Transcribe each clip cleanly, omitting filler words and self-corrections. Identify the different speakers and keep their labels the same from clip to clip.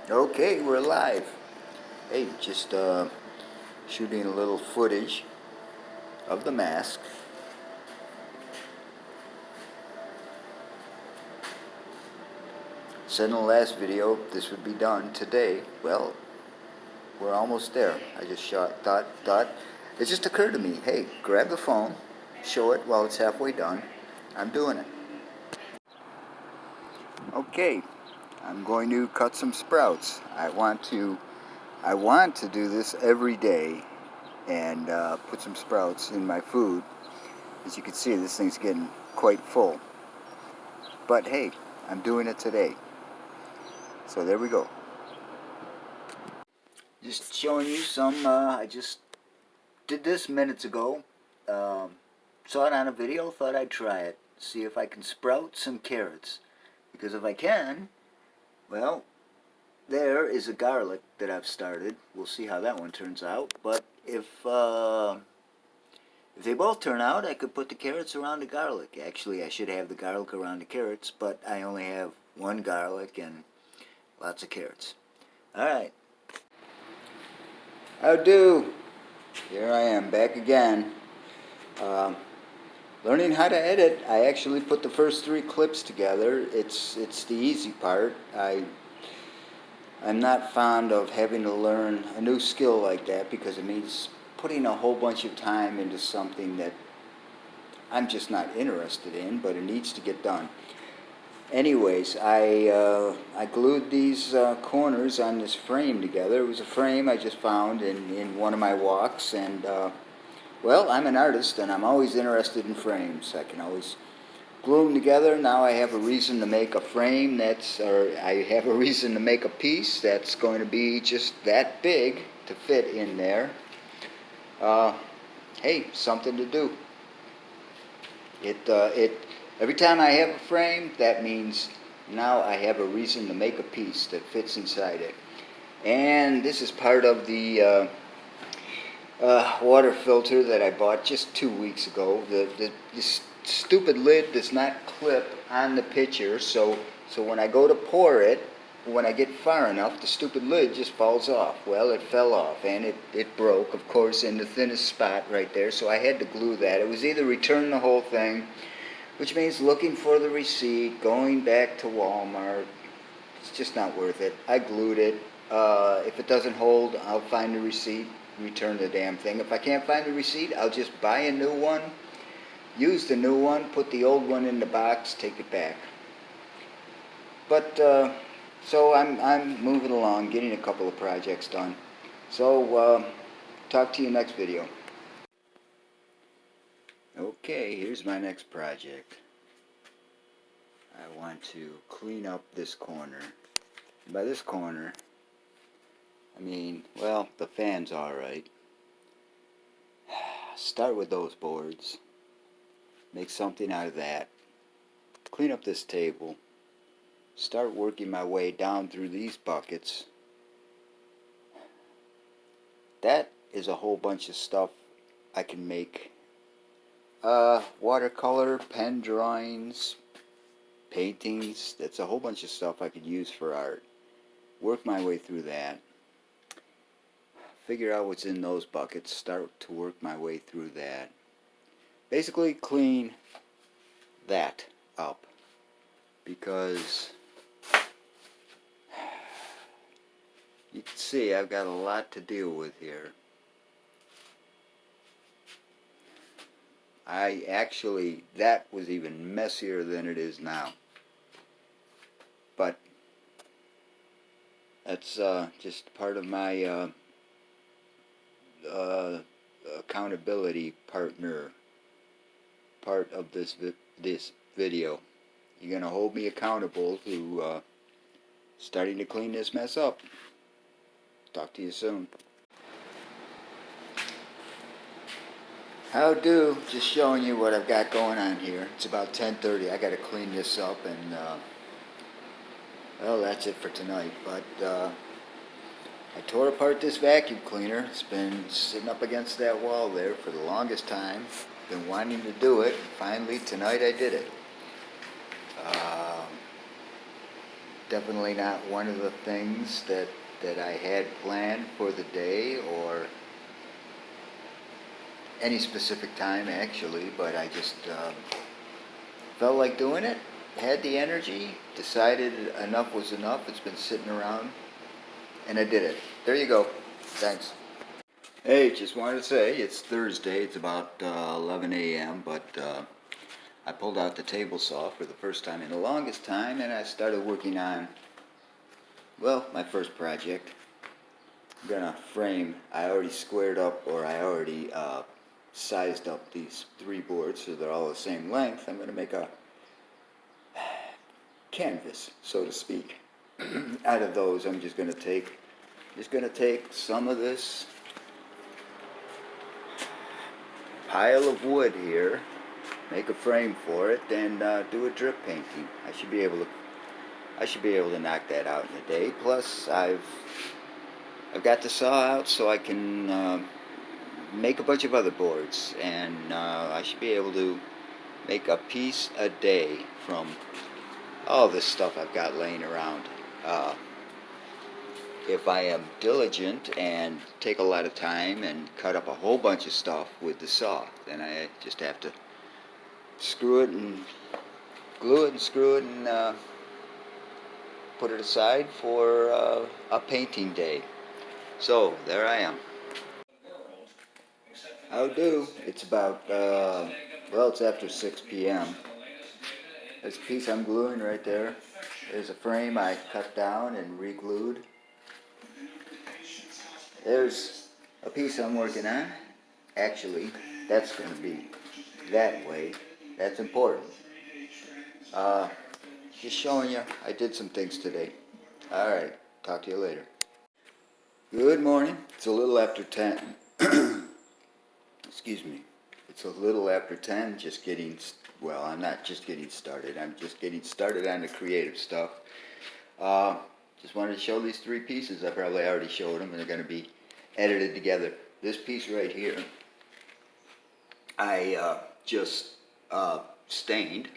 Speaker 1: Okay, we're live. Hey, just shooting a little footage of the mask. Said in the last video this would be done today. Well, we're almost there. I just thought. It just occurred to me, hey, grab the phone, show it while it's halfway done. I'm doing it. Okay, I'm going to cut some sprouts. I want to do this every day and put some sprouts in my food. As you can see, this thing's getting quite full. But hey, I'm doing it today. So there we go. Just showing you some, I just did this minutes ago. Um, Saw it on a video, thought I'd try it. See if I can sprout some carrots. Because if I can, well, there is a garlic that I've started. We'll see how that one turns out. But if they both turn out, I could put the carrots around the garlic. Actually, I should have the garlic around the carrots, but I only have one garlic and lots of carrots. Alright. How do? Here I am, back again. Learning how to edit. I actually put the first 3 clips together. It's the easy part. I'm not fond of having to learn a new skill like that because it means putting a whole bunch of time into something that I'm just not interested in, but it needs to get done. Anyways, I glued these corners on this frame together. It was a frame I just found in one of my walks, and well, I'm an artist, and I'm always interested in frames. I can always glue them together. Now I have a reason to make a frame or I have a reason to make a piece that's going to be just that big to fit in there. Hey, something to do. Every time I have a frame, that means now I have a reason to make a piece that fits inside it. And this is part of the water filter that I bought just 2 weeks ago. This stupid lid does not clip on the pitcher, so when I go to pour it, when I get far enough, the stupid lid just falls off. Well, it fell off, and it broke, of course, in the thinnest spot right there, so I had to glue that. It was either return the whole thing, which means looking for the receipt, going back to Walmart. It's just not worth it. I glued it. If it doesn't hold, I'll find the receipt, return the damn thing. If I can't find the receipt, I'll just buy a new one, use the new one, put the old one in the box, take it back. But so I'm moving along, getting a couple of projects done. So talk to you next video. Okay, here's my next project. I want to clean up this corner. And by this corner, I mean, well, the fan's alright. Start with those boards. Make something out of that. Clean up this table. Start working my way down through these buckets. That is a whole bunch of stuff I can make. Watercolor, pen drawings, paintings. That's a whole bunch of stuff I could use for art. Work my way through that. Figure out what's in those buckets. Start to work my way through that. Basically clean that up. Because you can see I've got a lot to deal with here. That was even messier than it is now. But that's just part of my accountability partner part of this video. You're going to hold me accountable to starting to clean this mess up. Talk to you soon. How do? Just showing you what I've got going on here. It's about 10:30. I got to clean this up, and well, that's it for tonight. But I tore apart this vacuum cleaner. It's been sitting up against that wall there for the longest time. Been wanting to do it. Finally, tonight I did it. definitely not one of the things that I had planned for the day or any specific time actually, but I just felt like doing it, had the energy, decided enough was enough. It's been sitting around, and I did it. There you go. Thanks. Hey, just wanted to say it's Thursday. It's about 11 a.m., but I pulled out the table saw for the first time in the longest time, and I started working on, well, my first project. I'm gonna frame. I already squared up, or I already sized up these three boards so they're all the same length. I'm gonna make a canvas, so to speak. Out of those, I'm just gonna take some of this pile of wood here, make a frame for it, and do a drip painting. I should be able to knock that out in a day. Plus, I've got the saw out, so I can make a bunch of other boards, and I should be able to make a piece a day from all this stuff I've got laying around. If I am diligent and take a lot of time and cut up a whole bunch of stuff with the saw, then I just have to screw it and glue it and screw it and put it aside for a painting day. So there I am. How do? It's about, well, it's after 6 p.m. There's a piece I'm gluing right there. There's a frame I cut down and re-glued. There's a piece I'm working on. Actually, that's going to be that way. That's important. Just showing you, I did some things today. Alright, talk to you later. Good morning. It's a little after 10. Excuse me. It's a little after 10, just getting, well, I'm not just getting started. I'm just getting started on the creative stuff. Just wanted to show these three pieces. I probably already showed them, and they're going to be edited together. This piece right here, I just stained,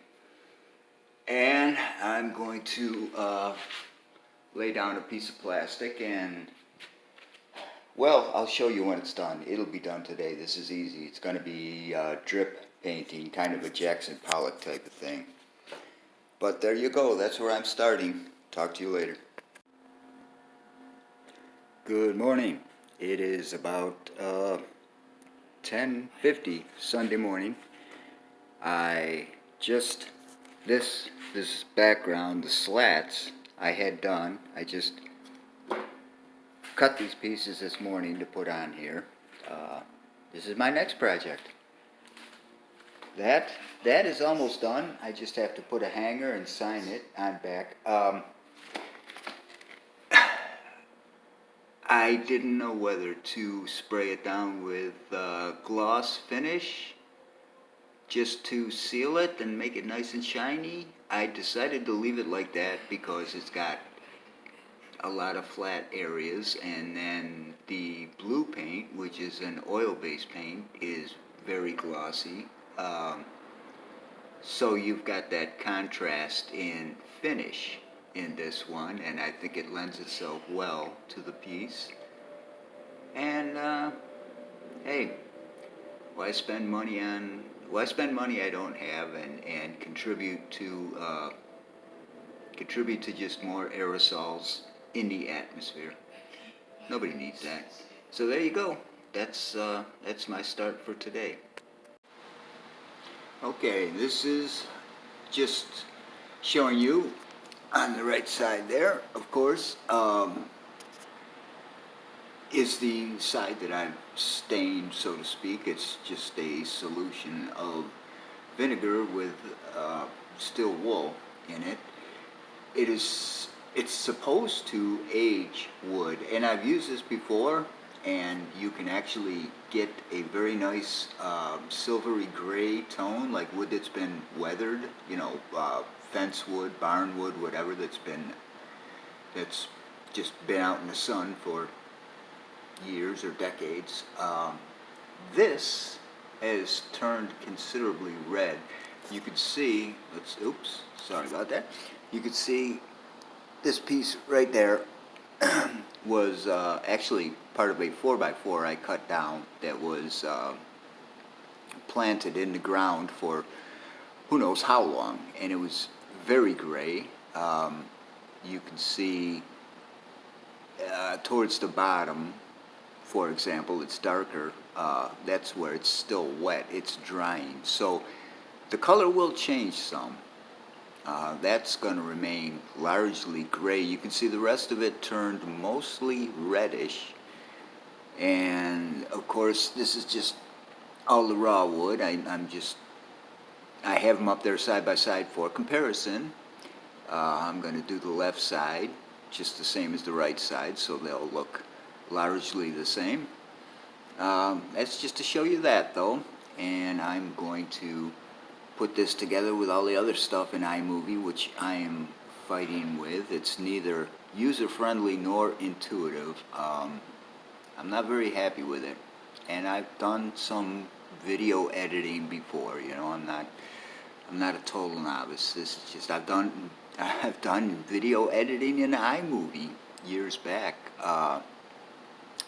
Speaker 1: and I'm going to lay down a piece of plastic and, well, I'll show you when it's done. It'll be done today. This is easy. It's going to be drip painting, kind of a Jackson Pollock type of thing. But there you go. That's where I'm starting. Talk to you later. Good morning. It is about 10:50 Sunday morning. I just, this background, the slats I had done. I just cut these pieces this morning to put on here. This is my next project. That is almost done. I just have to put a hanger and sign it on back. I didn't know whether to spray it down with gloss finish just to seal it and make it nice and shiny. I decided to leave it like that because it's got a lot of flat areas, and then the blue paint, which is an oil-based paint, is very glossy. So you've got that contrast in finish in this one, and I think it lends itself well to the piece. And hey, why spend money I don't have and contribute to just more aerosols in the atmosphere? Nobody needs that. So there you go. That's my start for today. Okay, this is just showing you on the right side there, of course, is the side that I've stained, so to speak. It's just a solution of vinegar with still wool in it. It's supposed to age wood, and I've used this before, and you can actually get a very nice silvery gray tone, like wood that's been weathered, fence wood, barn wood, whatever that's just been out in the sun for years or decades. This has turned considerably red. You can see, sorry about that. You can see This piece right there was actually part of a 4x4 I cut down that was planted in the ground for who knows how long, and it was very gray. You can see towards the bottom, for example, it's darker. That's where it's still wet. It's drying. So the color will change some. That's going to remain largely gray. You can see the rest of it turned mostly reddish. And of course, this is just all the raw wood. I have them up there side by side for comparison. I'm going to do the left side just the same as the right side, so they'll look largely the same. That's just to show you that, though. And I'm going to put this together with all the other stuff in iMovie, which I am fighting with. It's neither user-friendly nor intuitive. I'm not very happy with it. And I've done some video editing before, you know. I'm not a total novice. This is just I've done video editing in iMovie years back.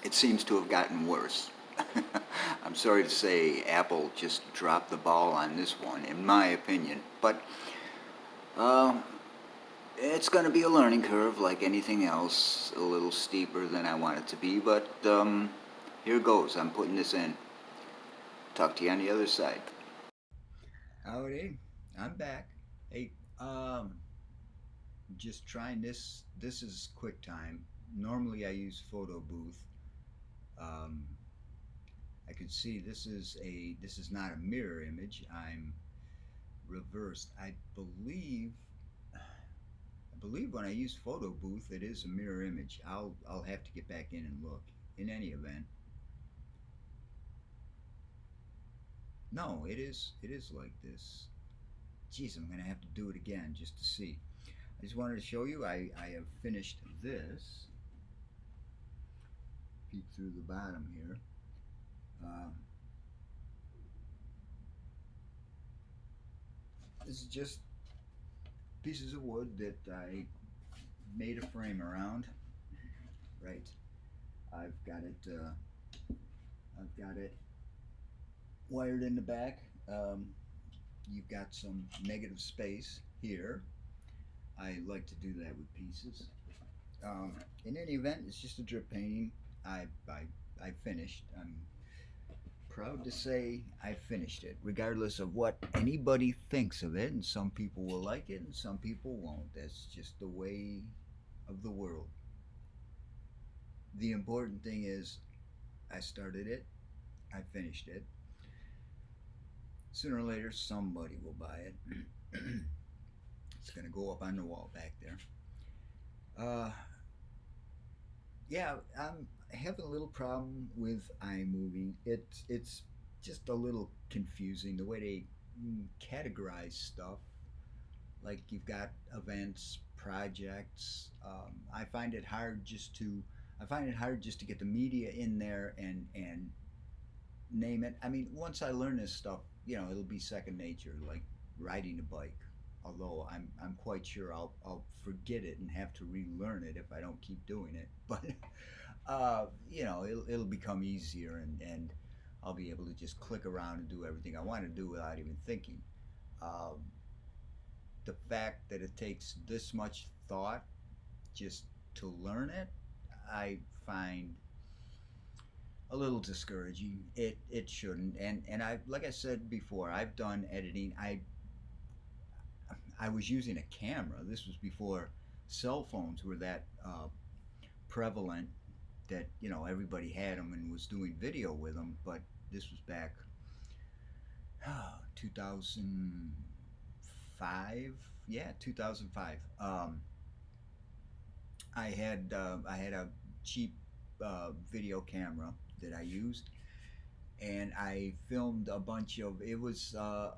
Speaker 1: It seems to have gotten worse. I'm sorry to say Apple just dropped the ball on this one, in my opinion. But it's going to be a learning curve like anything else, a little steeper than I want it to be. But here goes. I'm putting this in. Talk to you on the other side. Howdy, I'm back. Hey, just trying this. This is QuickTime. Normally I use Photo Booth. I can see this is not a mirror image. I'm reversed. I believe when I use Photo Booth it is a mirror image. I'll have to get back in and look. In any event, no, it is like this. Geez, I'm gonna have to do it again just to see. I just wanted to show you I have finished this. Peek through the bottom here. This is just pieces of wood that I made a frame around. Right. I've got it wired in the back. You've got some negative space here. I like to do that with pieces. In any event, it's just a drip painting. I finished. I'm proud to say I finished it, regardless of what anybody thinks of it. And some people will like it and some people won't. That's just the way of the world. The important thing is I started it, I finished it. Sooner or later somebody will buy it. It's gonna go up on the wall back there. Yeah, I'm having a little problem with iMovie. It's just a little confusing the way they categorize stuff. Like you've got events, projects. I find it hard just to get the media in there and name it. I mean, once I learn this stuff, you know, it'll be second nature, like riding a bike. Although I'm quite sure I'll forget it and have to relearn it if I don't keep doing it. But you know, it'll become easier and I'll be able to just click around and do everything I want to do without even thinking. The fact that it takes this much thought just to learn it, I find a little discouraging. It shouldn't. And I, like I said before, I've done editing. I was using a camera. This was before cell phones were that prevalent that, you know, everybody had them and was doing video with them. But this was back 2005. Yeah, 2005. I had a cheap video camera that I used, and I filmed a bunch of. It was a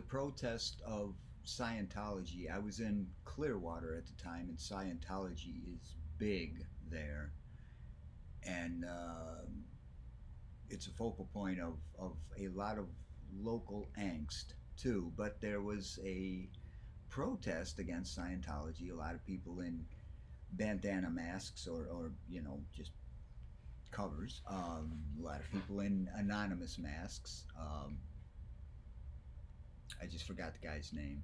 Speaker 1: protest of Scientology. I was in Clearwater at the time, and Scientology is big there, and it's a focal point of a lot of local angst too. But there was a protest against Scientology. A lot of people in bandana masks or just covers. A lot of people in anonymous masks. I just forgot the guy's name.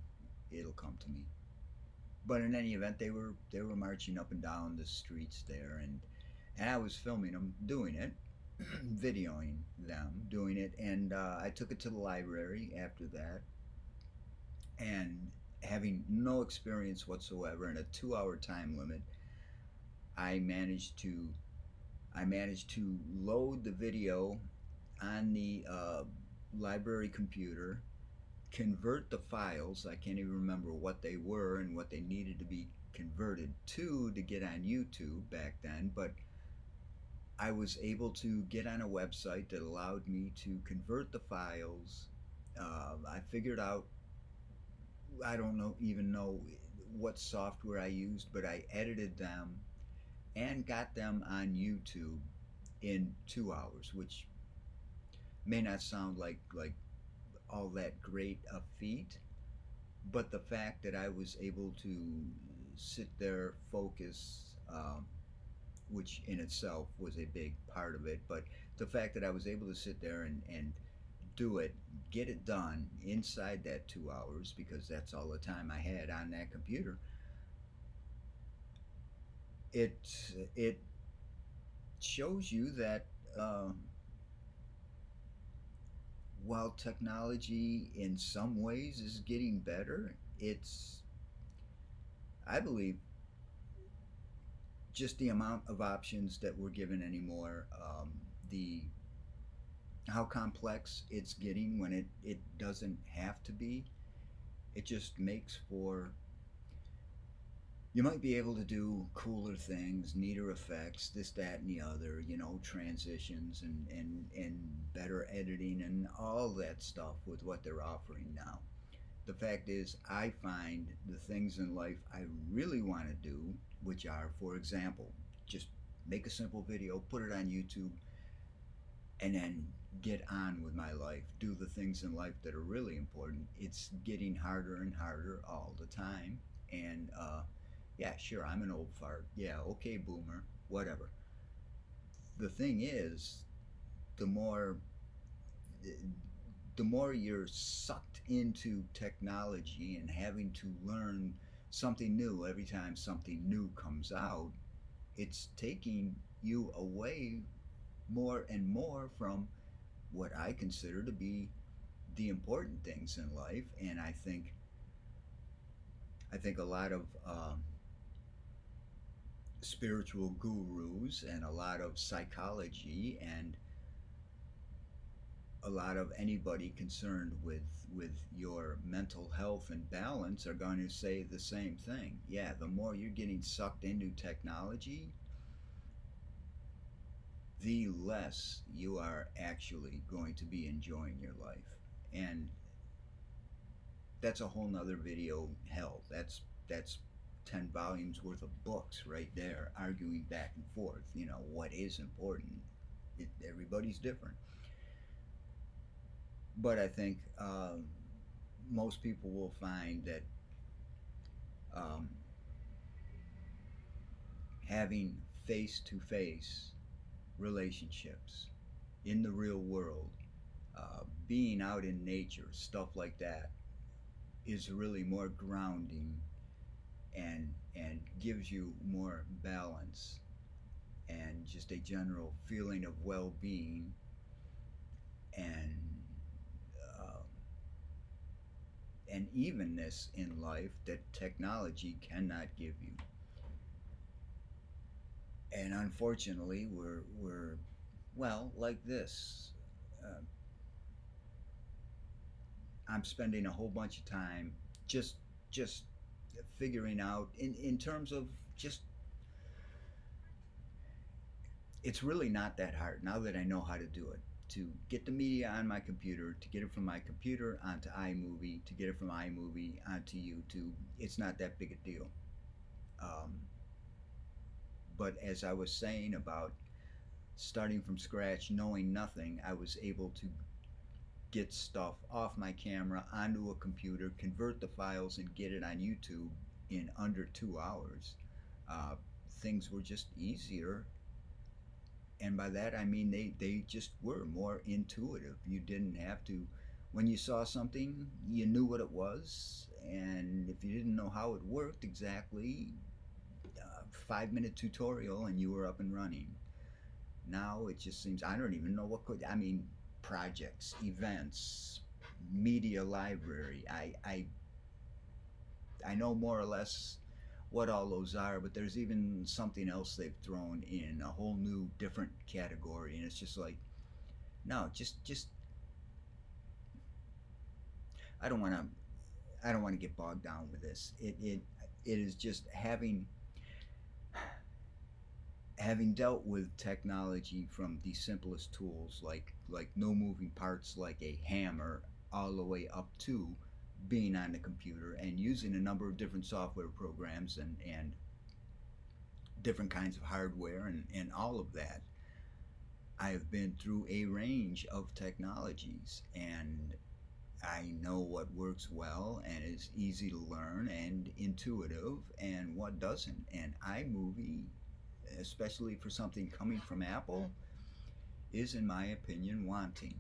Speaker 1: It'll come to me. But in any event, they were marching up and down the streets there, and I was filming them doing it, videoing them doing it, and I took it to the library after that, and having no experience whatsoever and a 2-hour time limit, I managed to load the video on the library computer, convert the files. I can't even remember what they were and what they needed to be converted to get on YouTube back then, but I was able to get on a website that allowed me to convert the files. I figured out, I don't even know what software I used, but I edited them and got them on YouTube in 2 hours, which may not sound like all that great a feat, but the fact that I was able to sit there, focus, which in itself was a big part of it, but the fact that I was able to sit there and do it, get it done inside that 2 hours, because that's all the time I had on that computer. It shows you that while technology in some ways is getting better, it's, I believe, just the amount of options that we're given anymore, the how complex it's getting when it doesn't have to be. It just makes for, you might be able to do cooler things, neater effects, this, that, and the other, transitions and better editing and all that stuff with what they're offering now. The fact is, I find the things in life I really want to do, which are, for example, just make a simple video, put it on YouTube, and then get on with my life, do the things in life that are really important. It's getting harder and harder all the time. And yeah, sure, I'm an old fart. Yeah, okay, boomer, whatever. The thing is, the more the more you're sucked into technology and having to learn something new every time something new comes out, it's taking you away more and more from what I consider to be the important things in life. And I think a lot of spiritual gurus and a lot of psychology and a lot of anybody concerned with your mental health and balance are going to say the same thing. Yeah, the more you're getting sucked into technology, the less you are actually going to be enjoying your life. And that's a whole nother video. Hell, that's 10 volumes worth of books right there, arguing back and forth, what is important. Everybody's different. But I think most people will find that um, having face-to-face relationships in the real world, being out in nature, stuff like that, is really more grounding and gives you more balance and just a general feeling of well-being and uh, an evenness in life that technology cannot give you. And unfortunately, we're well, like this. Uh, I'm spending a whole bunch of time just figuring out in terms of just, it's really not that hard now that I know how to do it, to get the media on my computer, to get it from my computer onto iMovie, to get it from iMovie onto YouTube. It's not that big a deal. Um, but as I was saying about starting from scratch, knowing nothing, I was able to get stuff off my camera onto a computer, convert the files, and get it on YouTube in under 2 hours. things were just easier. And by that I mean they just were more intuitive. You didn't have to, when you saw something, you knew what it was, and if you didn't know how it worked exactly, 5-minute tutorial and you were up and running. Now it just seems, I don't even know what could, I mean, projects, events, media library. I know more or less what all those are, but there's even something else they've thrown in, a whole new different category, and it's just like, no, just I don't want to I don't want to get bogged down with this. It is just having dealt with technology from the simplest tools like no moving parts like a hammer all the way up to being on the computer and using a number of different software programs and different kinds of hardware and all of that. I have been through a range of technologies, and I know what works well and is easy to learn and intuitive and what doesn't. And iMovie, especially for something coming from Apple, is, in my opinion, wanting.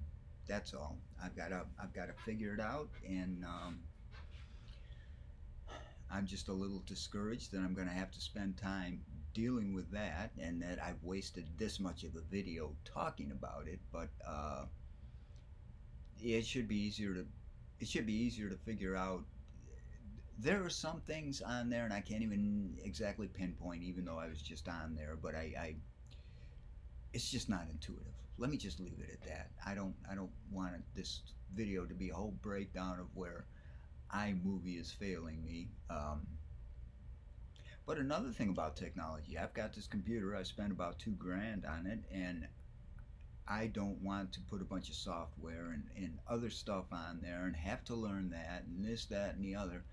Speaker 1: That's all. I've got to figure it out, and I'm just a little discouraged that I'm going to have to spend time dealing with that, and that I've wasted this much of the video talking about it. But it should be easier to figure out. There are some things on there, and I can't even exactly pinpoint, even though I was just on there. But it's just not intuitive. Let me just leave it at that. I don't want this video to be a whole breakdown of where iMovie is failing me. But another thing about technology, I've got this computer. I spent about $2,000 on it, and I don't want to put a bunch of software and other stuff on there and have to learn that and this, that, and the other.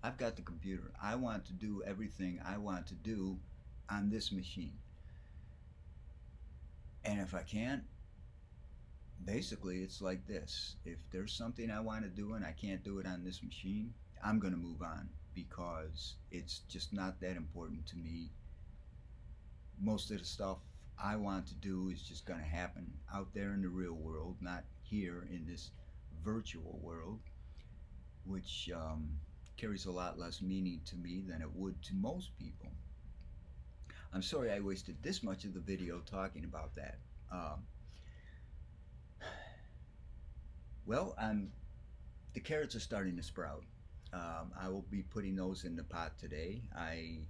Speaker 1: I've got the computer. I want to do everything I want to do on this machine. And if I can't, basically it's like this. If there's something I want to do and I can't do it on this machine, I'm going to move on because it's just not that important to me. Most of the stuff I want to do is just going to happen out there in the real world, not here in this virtual world, which carries a lot less meaning to me than it would to most people. I'm sorry I wasted this much of the video talking about that. Well, the carrots are starting to sprout. I will be putting those in the pot today. I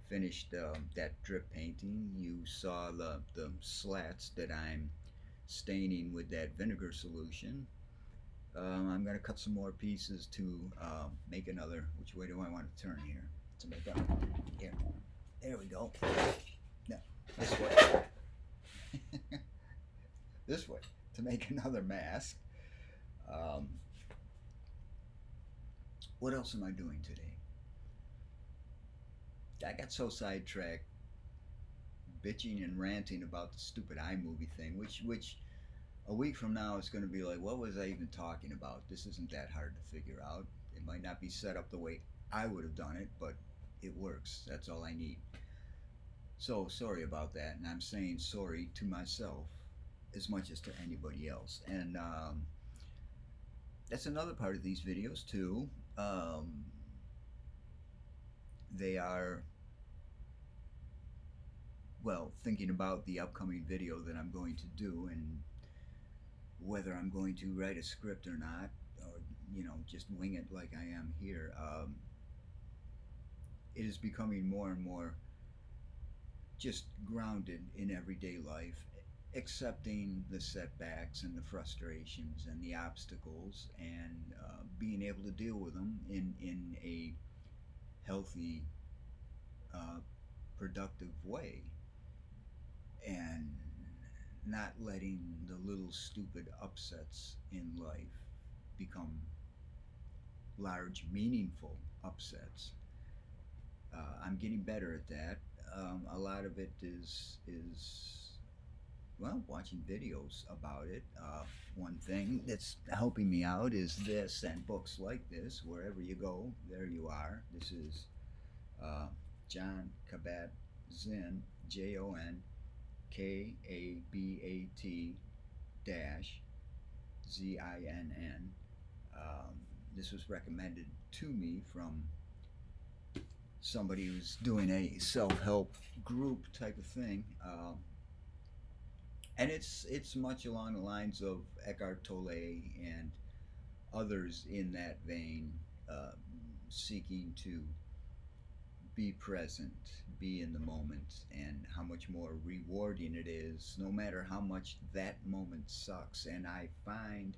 Speaker 1: finished that drip painting. You saw the slats that I'm staining with that vinegar solution. I'm going to cut some more pieces to make another. Which way do I want to turn here? To make up. Here. There we go. No, this way. This way. To make another mask. What else am I doing today? I got so sidetracked bitching and ranting about the stupid iMovie thing, which a week from now is going to be like, what was I even talking about? This isn't that hard to figure out. It might not be set up the way I would have done it, but it works. That's all I need. So sorry about that, and I'm saying sorry to myself as much as to anybody else. And that's another part of these videos too. They are, well, thinking about the upcoming video that I'm going to do and whether I'm going to write a script or not, or just wing it like I am here. It is becoming more and more just grounded in everyday life, accepting the setbacks and the frustrations and the obstacles, and being able to deal with them in a healthy, productive way, and not letting the little stupid upsets in life become large, meaningful upsets. I'm getting better at that. A lot of it is well, watching videos about it. One thing that's helping me out is this and books like this. Wherever you go, there you are. This is Jon Kabat Zen, JONKABAT dash ZINN. This was recommended to me from somebody who's doing a self-help group type of thing, and it's much along the lines of Eckhart Tolle and others in that vein, seeking to be present, be in the moment, and how much more rewarding it is, no matter how much that moment sucks. And I find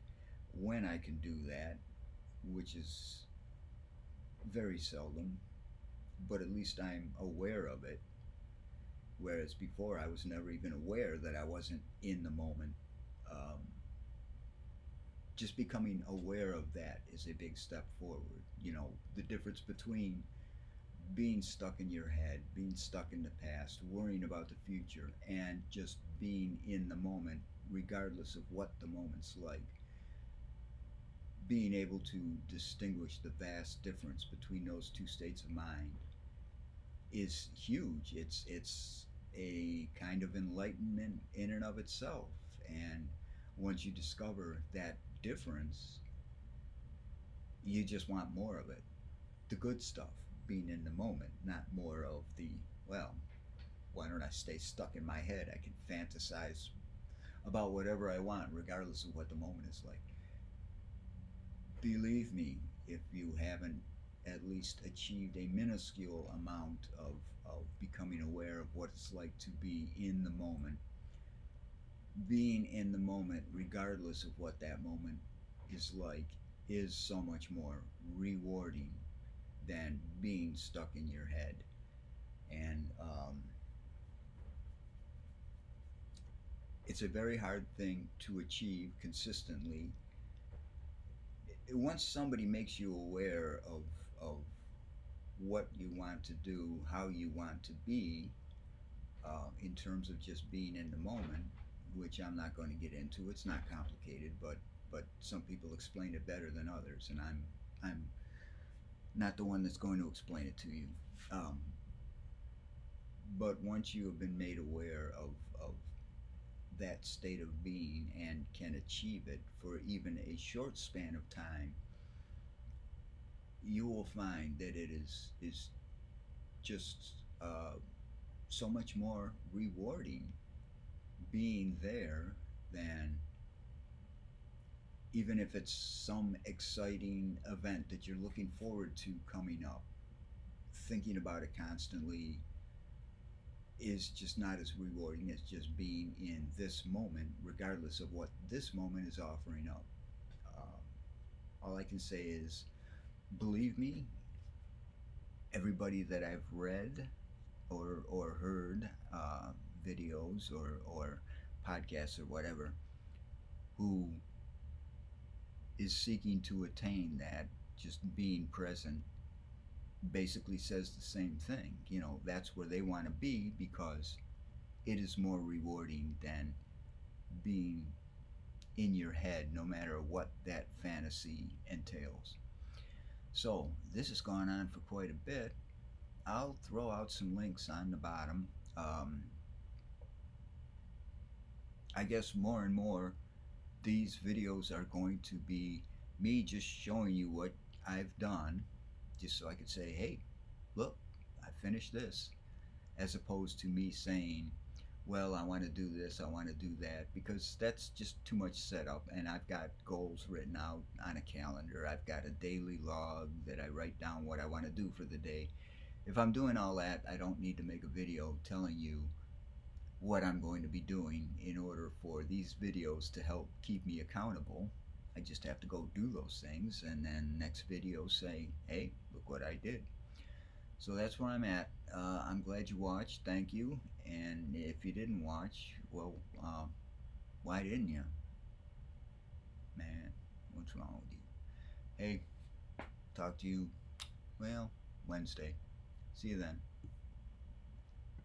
Speaker 1: when I can do that, which is very seldom, but at least I'm aware of it. Whereas before, I was never even aware that I wasn't in the moment. Um, just becoming aware of that is a big step forward. You know, the difference between being stuck in your head, being stuck in the past, worrying about the future, and just being in the moment, regardless of what the moment's like. Being able to distinguish the vast difference between those two states of mind is huge. It's a kind of enlightenment in and of itself. And once you discover that difference, you just want more of it. The good stuff, being in the moment, not more of the, well, why don't I stay stuck in my head? I can fantasize about whatever I want, regardless of what the moment is like. Believe me, if you haven't at least achieved a minuscule amount of becoming aware of what it's like to be in the moment, being in the moment, regardless of what that moment is like, is so much more rewarding than being stuck in your head. And it's a very hard thing to achieve consistently. Once somebody makes you aware of what you want to do, how you want to be, in terms of just being in the moment, which I'm not going to get into. It's not complicated, but some people explain it better than others, and I'm not the one that's going to explain it to you. Um, but once you have been made aware of that state of being and can achieve it for even a short span of time, you will find that it is just so much more rewarding being there than even if it's some exciting event that you're looking forward to coming up. Thinking about it constantly is just not as rewarding as just being in this moment, regardless of what this moment is offering up. Um, all I can say is, believe me, everybody that I've read or heard videos or podcasts or whatever who is seeking to attain that, just being present, basically says the same thing. You know, that's where they want to be because it is more rewarding than being in your head, no matter what that fantasy entails. So, this has gone on for quite a bit. I'll throw out some links on the bottom. I guess more and more these videos are going to be me just showing you what I've done, just so I could say, hey, look, I finished this, as opposed to me saying, well, I want to do this, I want to do that, because that's just too much setup. And I've got goals written out on a calendar. I've got a daily log that I write down what I want to do for the day. If I'm doing all that, I don't need to make a video telling you what I'm going to be doing in order for these videos to help keep me accountable. I just have to go do those things and then next video say, hey, look what I did. So that's where I'm at. I'm glad you watched. Thank you. And if you didn't watch, well, why didn't you? Man, what's wrong with you? Hey, talk to you, well, Wednesday. See you then.